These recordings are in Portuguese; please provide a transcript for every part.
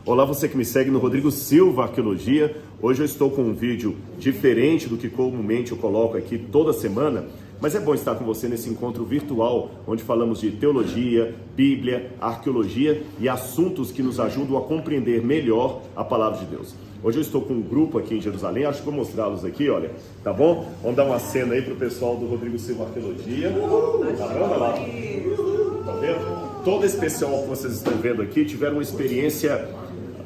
Olá, você que me segue no Rodrigo Silva Arqueologia. Hoje eu estou com um vídeo diferente do que comumente eu coloco aqui toda semana, mas é bom estar com você nesse encontro virtual, onde falamos de teologia, Bíblia, arqueologia e assuntos que nos ajudam a compreender melhor a palavra de Deus. Hoje eu estou com um grupo aqui em Jerusalém, acho que vou mostrá-los aqui, olha, tá bom? Vamos dar uma cena aí para o pessoal do Rodrigo Silva Arqueologia. Tá vendo? Olha lá. Tá vendo? Todo esse pessoal que vocês estão vendo aqui tiveram uma experiência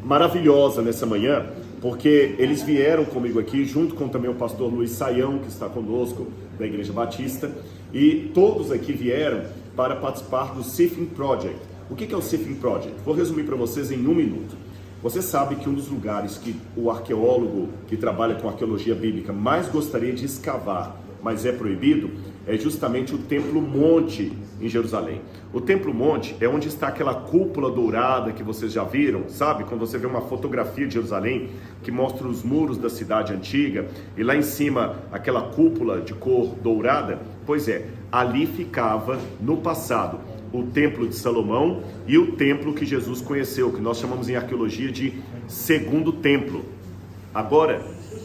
maravilhosa nessa manhã, porque eles vieram comigo aqui, junto com também o pastor Luiz Saião, que está conosco da Igreja Batista, e todos aqui vieram para participar do Sifting Project. O que é o Sifting Project? Vou resumir para vocês em um minuto. Você sabe que um dos lugares que o arqueólogo que trabalha com arqueologia bíblica mais gostaria de escavar, mas é proibido, é justamente o Templo Monte em Jerusalém. O Templo Monte é onde está aquela cúpula dourada que vocês já viram, sabe? Quando você vê uma fotografia de Jerusalém que mostra os muros da cidade antiga e lá em cima aquela cúpula de cor dourada, pois é, ali ficava no passado o Templo de Salomão e o templo que Jesus conheceu, que nós chamamos em arqueologia de Segundo Templo. Agora,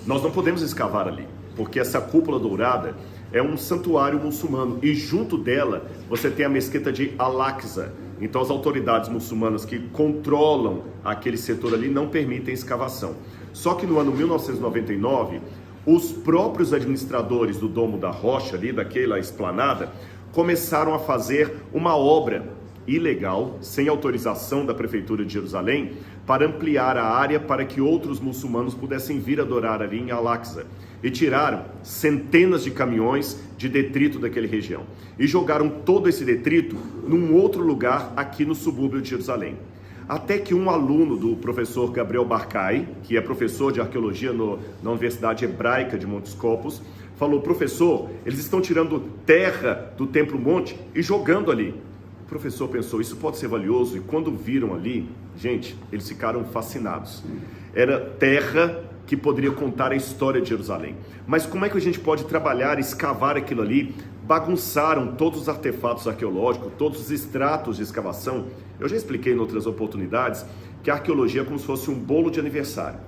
nós não podemos escavar ali, porque essa cúpula dourada é um santuário muçulmano e junto dela você tem a mesquita de Al-Aqsa. Então as autoridades muçulmanas que controlam aquele setor ali não permitem escavação. Só que no ano 1999, os próprios administradores do Domo da Rocha ali, daquela esplanada, começaram a fazer uma obra ilegal, sem autorização da Prefeitura de Jerusalém, para ampliar a área para que outros muçulmanos pudessem vir adorar ali em Al-Aqsa. E tiraram centenas de caminhões de detrito daquela região. E jogaram todo esse detrito num outro lugar aqui no subúrbio de Jerusalém. Até que um aluno do professor Gabriel Barkay, que é professor de arqueologia na Universidade Hebraica de Montes Copos, falou: professor, eles estão tirando terra do Templo Monte e jogando ali. O professor pensou, isso pode ser valioso, e quando viram ali, gente, eles ficaram fascinados. Era terra que poderia contar a história de Jerusalém. Mas como é que a gente pode trabalhar, escavar aquilo ali? Bagunçaram todos os artefatos arqueológicos, todos os extratos de escavação. Eu já expliquei em outras oportunidades que a arqueologia é como se fosse um bolo de aniversário.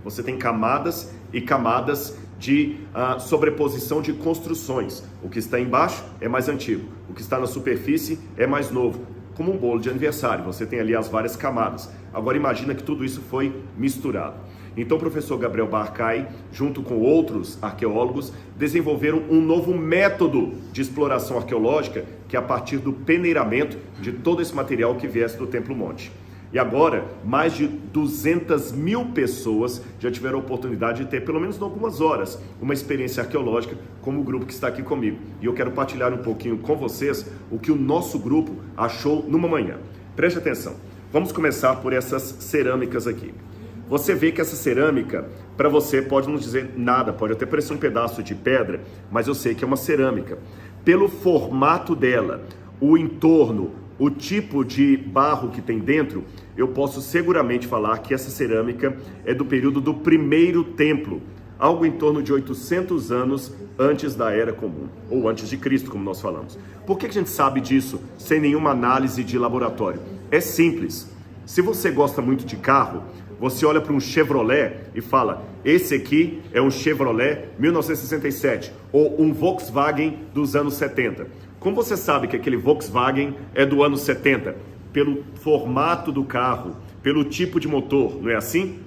Você tem camadas e camadas de sobreposição de construções. O que está embaixo é mais antigo, o que está na superfície é mais novo. Como um bolo de aniversário, você tem ali as várias camadas. Agora imagina que tudo isso foi misturado. Então o professor Gabriel Barkay, junto com outros arqueólogos, desenvolveram um novo método de exploração arqueológica, que é a partir do peneiramento de todo esse material que viesse do Templo Monte. E agora, mais de 200 mil pessoas já tiveram a oportunidade de ter, pelo menos em algumas horas, uma experiência arqueológica como o grupo que está aqui comigo. E eu quero partilhar um pouquinho com vocês o que o nosso grupo achou numa manhã. Preste atenção. Vamos começar por essas cerâmicas aqui. Você vê que essa cerâmica, para você, pode não dizer nada, pode até parecer um pedaço de pedra, mas eu sei que é uma cerâmica. Pelo formato dela, o entorno, o tipo de barro que tem dentro, eu posso seguramente falar que essa cerâmica é do período do primeiro templo, algo em torno de 800 anos antes da Era Comum, ou antes de Cristo, como nós falamos. Por que a gente sabe disso sem nenhuma análise de laboratório? É simples. Se você gosta muito de carro, você olha para um Chevrolet e fala, esse aqui é um Chevrolet 1967, ou um Volkswagen dos anos 70. Como você sabe que aquele Volkswagen é do ano 70? Pelo formato do carro, pelo tipo de motor, não é assim?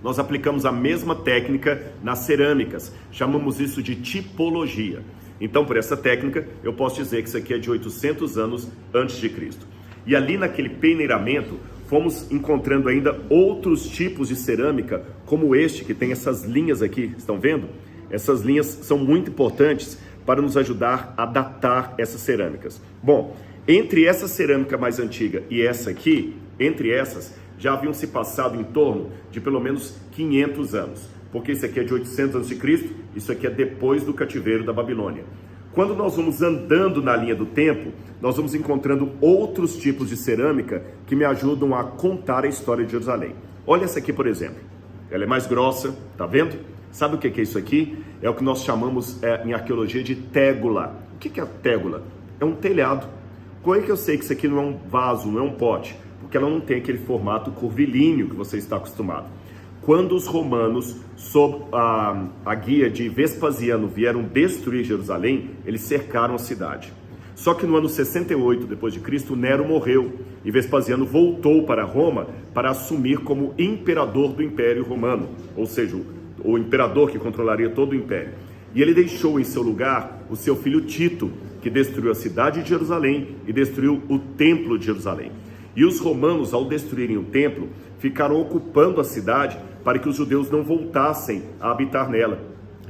Nós aplicamos a mesma técnica nas cerâmicas, chamamos isso de tipologia. Então, por essa técnica, eu posso dizer que isso aqui é de 800 anos antes de Cristo. E ali naquele peneiramento, fomos encontrando ainda outros tipos de cerâmica, como este que tem essas linhas aqui, estão vendo? Essas linhas são muito importantes para nos ajudar a datar essas cerâmicas. Bom, entre essa cerâmica mais antiga e essa aqui, entre essas, já haviam se passado em torno de pelo menos 500 anos, porque isso aqui é de 800 a.C., isso aqui é depois do cativeiro da Babilônia. Quando nós vamos andando na linha do tempo, nós vamos encontrando outros tipos de cerâmica que me ajudam a contar a história de Jerusalém. Olha essa aqui, por exemplo. Ela é mais grossa, tá vendo? Sabe o que é isso aqui? É o que nós chamamos em arqueologia de tégula. O que é a tégula? É um telhado. Como é que eu sei que isso aqui não é um vaso, não é um pote? porque ela não tem aquele formato curvilíneo que você está acostumado. Quando os romanos, sob a guia de Vespasiano, vieram destruir Jerusalém, eles cercaram a cidade. Só que no ano 68 depois de Cristo, Nero morreu e Vespasiano voltou para Roma para assumir como imperador do Império Romano, ou seja, o imperador que controlaria todo o império. E ele deixou em seu lugar o seu filho Tito, que destruiu a cidade de Jerusalém e destruiu o templo de Jerusalém. E os romanos, ao destruírem o templo, ficaram ocupando a cidade para que os judeus não voltassem a habitar nela.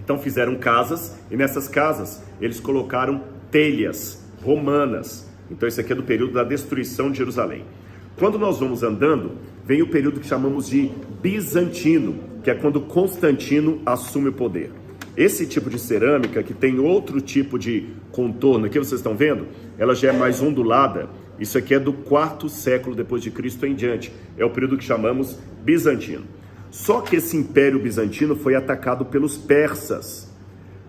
Então fizeram casas, e nessas casas eles colocaram telhas romanas. Então esse aqui é do período da destruição de Jerusalém. Quando nós vamos andando, vem o período que chamamos de bizantino, que é quando Constantino assume o poder. Esse tipo de cerâmica, que tem outro tipo de contorno, aqui vocês estão vendo, ela já é mais ondulada. Isso aqui é do 4º século depois de Cristo em diante. É o período que chamamos bizantino. Só que esse Império Bizantino foi atacado pelos persas.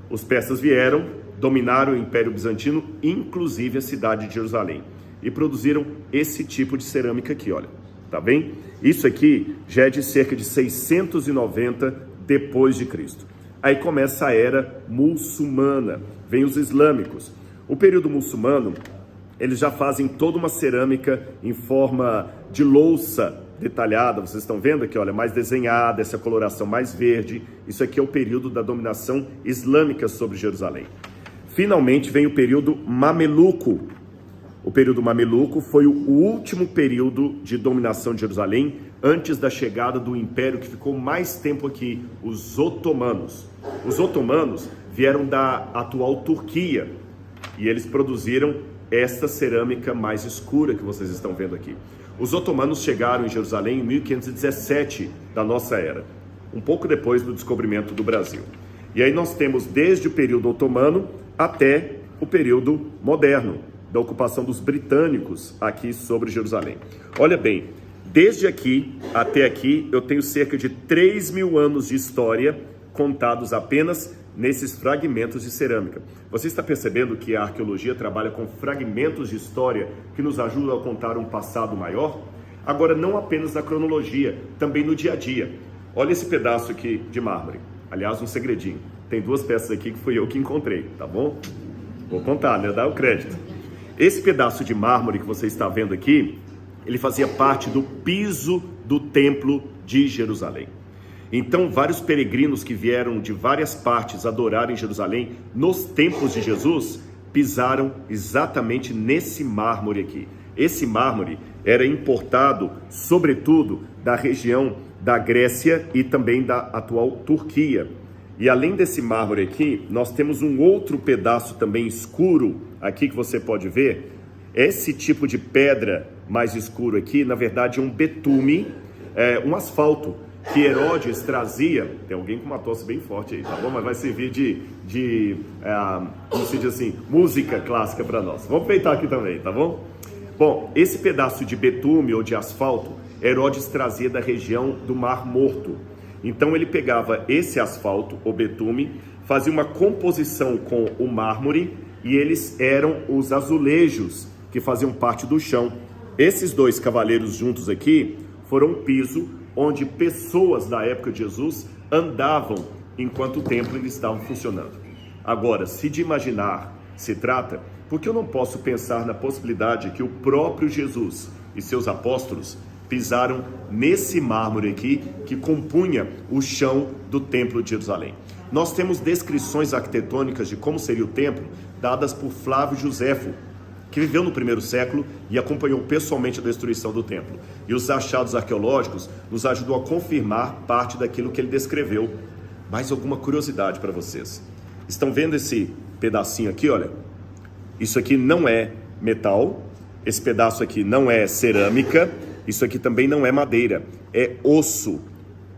Os persas vieram, dominaram o Império Bizantino, inclusive a cidade de Jerusalém, e produziram esse tipo de cerâmica aqui, olha, tá bem? Isso aqui já é de cerca de 690 depois de Cristo. Aí começa a era muçulmana, vem os islâmicos. O período muçulmano, eles já fazem toda uma cerâmica em forma de louça detalhada, vocês estão vendo aqui, olha, mais desenhada, essa coloração mais verde. Isso aqui é o período da dominação islâmica sobre Jerusalém. Finalmente vem o período mameluco. O período mameluco foi o último período de dominação de Jerusalém antes da chegada do império que ficou mais tempo aqui, os otomanos. Os otomanos vieram da atual Turquia e eles produziram esta cerâmica mais escura que vocês estão vendo aqui. Os otomanos chegaram em Jerusalém em 1517 da nossa era, um pouco depois do descobrimento do Brasil. E aí nós temos desde o período otomano até o período moderno, da ocupação dos britânicos aqui sobre Jerusalém. Olha bem, desde aqui até aqui eu tenho cerca de 3.000 anos de história contados apenas nesses fragmentos de cerâmica. Você está percebendo que a arqueologia trabalha com fragmentos de história que nos ajudam a contar um passado maior? Agora, não apenas na cronologia, também no dia a dia. Olha esse pedaço aqui de mármore. Aliás, um segredinho. Tem 2 peças aqui que fui eu que encontrei, tá bom? Vou contar, né? Dá o crédito. Esse pedaço de mármore que você está vendo aqui, ele fazia parte do piso do templo de Jerusalém. Então, vários peregrinos que vieram de várias partes adorar em Jerusalém, nos tempos de Jesus, pisaram exatamente nesse mármore aqui. Esse mármore era importado, sobretudo, da região da Grécia e também da atual Turquia. E além desse mármore aqui, nós temos um outro pedaço também escuro, aqui que você pode ver. Esse tipo de pedra mais escuro aqui, na verdade, é um betume, um asfalto, que Herodes trazia. Tem alguém com uma tosse bem forte aí, tá bom? Mas vai servir como se diz assim, música clássica para nós. Vamos aproveitar aqui também, tá bom? Bom, esse pedaço de betume ou de asfalto, Herodes trazia da região do Mar Morto. Então ele pegava esse asfalto, ou betume, fazia uma composição com o mármore, e eles eram os azulejos que faziam parte do chão. Esses 2 cavaleiros juntos aqui foram um piso onde pessoas da época de Jesus andavam enquanto o templo ainda estava funcionando. Agora, se de imaginar se trata, por que eu não posso pensar na possibilidade que o próprio Jesus e seus apóstolos pisaram nesse mármore aqui que compunha o chão do templo de Jerusalém? Nós temos descrições arquitetônicas de como seria o templo dadas por Flávio Joséfo, que viveu no 1º século e acompanhou pessoalmente a destruição do templo. E os achados arqueológicos nos ajudam a confirmar parte daquilo que ele descreveu. Mais alguma curiosidade para vocês. Estão vendo esse pedacinho aqui, olha? Isso aqui não é metal, esse pedaço aqui não é cerâmica, isso aqui também não é madeira, é osso.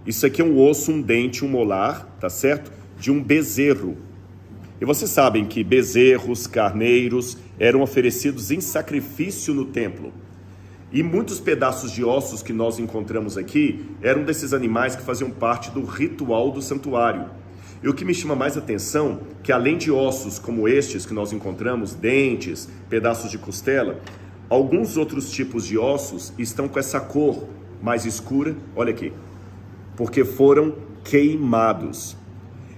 Isso aqui é um osso, um dente, um molar, tá certo? De um bezerro. E vocês sabem que bezerros, carneiros eram oferecidos em sacrifício no templo. E muitos pedaços de ossos que nós encontramos aqui eram desses animais que faziam parte do ritual do santuário. E o que me chama mais atenção, que além de ossos como estes que nós encontramos, dentes, pedaços de costela, Alguns outros tipos de ossos estão com essa cor mais escura, olha aqui, porque foram queimados.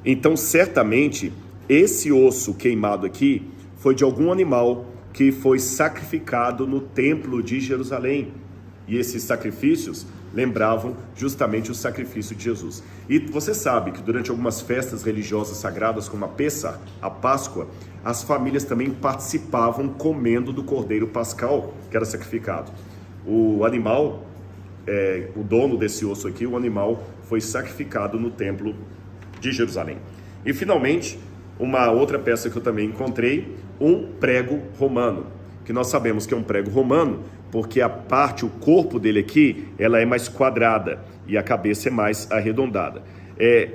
Então, certamente, esse osso queimado aqui foi de algum animal que foi sacrificado no templo de Jerusalém. E esses sacrifícios lembravam justamente o sacrifício de Jesus. E você sabe que durante algumas festas religiosas sagradas, como a Pêssar, a Páscoa, as famílias também participavam comendo do cordeiro pascal que era sacrificado. O animal, o dono desse osso aqui, o animal foi sacrificado no templo de Jerusalém. E finalmente, uma outra peça que eu também encontrei, um prego romano, que nós sabemos que é um prego romano, porque a parte, o corpo dele aqui, ela é mais quadrada e a cabeça é mais arredondada.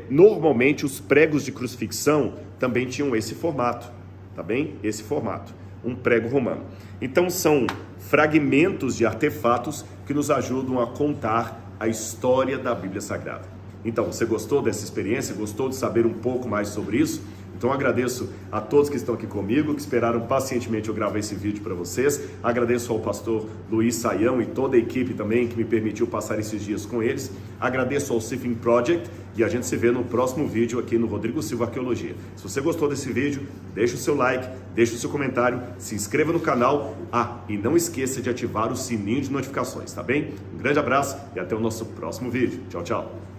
Normalmente os pregos de crucifixão também tinham esse formato, tá bem? Esse formato, um prego romano. Então são fragmentos de artefatos que nos ajudam a contar a história da Bíblia Sagrada. Então, você gostou dessa experiência? Gostou de saber um pouco mais sobre isso? Então agradeço a todos que estão aqui comigo, que esperaram pacientemente eu gravar esse vídeo para vocês. Agradeço ao pastor Luiz Saião e toda a equipe também que me permitiu passar esses dias com eles. Agradeço ao Sifim Project e a gente se vê no próximo vídeo aqui no Rodrigo Silva Arqueologia. Se você gostou desse vídeo, deixa o seu like, deixa o seu comentário, se inscreva no canal. E não esqueça de ativar o sininho de notificações, tá bem? Um grande abraço e até o nosso próximo vídeo. Tchau, tchau.